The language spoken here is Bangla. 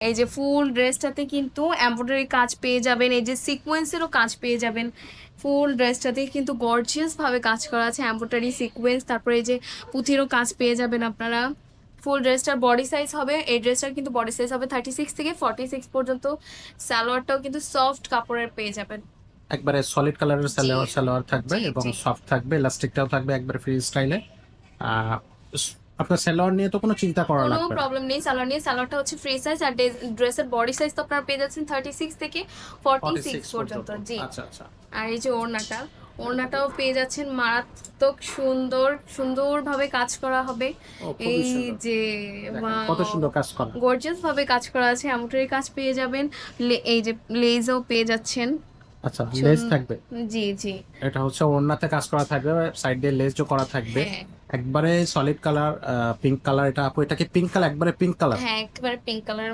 এই যে ফুল ড্রেসটাতে কিন্তু এমব্রয়ডারি কাজ পেয়ে যাবেন, এই যে সিকোয়েন্সেরও কাজ পেয়ে যাবেন। ফুল ড্রেসটাতে কিন্তু গর্জিয়াস ভাবে কাজ করা আছে, এমব্রয়ডারি সিকোয়েন্স, তারপরে এই যে পুঁথিরও কাজ পেয়ে যাবেন আপনারা। ফুল ড্রেসটার বডি সাইজ হবে, এই ড্রেসটার কিন্তু বডি সাইজ হবে 36 থেকে 46 পর্যন্ত। সালোয়ারটাও কিন্তু সফট কাপড়ের পেয়ে যাবেন। একবারে সলিড কালারের জি সালোয়ার সালোয়ার থাকবে জি এবং জি সফট থাকবে, ইলাস্টিকটাও থাকবে একবারে ফ্রি স্টাইলে। আহ, আপনার সালোয়ার নিয়ে তো কোনো চিন্তা করা কোনো লাগবে না। প্রবলেম নেই সালোয়ার নিয়ে। সালোয়ারটা হচ্ছে ফ্রি সাইজ, আর ড্রেসের বডি সাইজ তো আপনারা পেয়ে যাচ্ছেন 36 থেকে 46 46 পর্যন্ত। জি। আচ্ছা আচ্ছা। আর এই যে ওড়নাটা, ওড়নাটাও পেয়ে যাচ্ছেন মারাত্মক সুন্দর, সুন্দরভাবে কাজ করা হবে। ও খুবই এই সুন্দর, যে দেখেন কত সুন্দর কাজ করা। গর্জিয়াস ভাবে কাজ করা আছে, এমব্রয়ডারি কাজ পেয়ে যাবেন। এই যে লেজও পেয়ে যাচ্ছেন। আচ্ছা, লেস সুন- থাকবে। জি জি। এটা হচ্ছে ওড়নাতে কাজ করা থাকবে, সাইড দিয়ে লেসও করা থাকবে। হ্যাঁ একবারে সলিড কালার, পিঙ্ক কালার। এটা আপু, এটা কি পিঙ্ক কালার, একবারে পিঙ্ক কালার? হ্যাঁ, একেবারে পিঙ্ক কালার।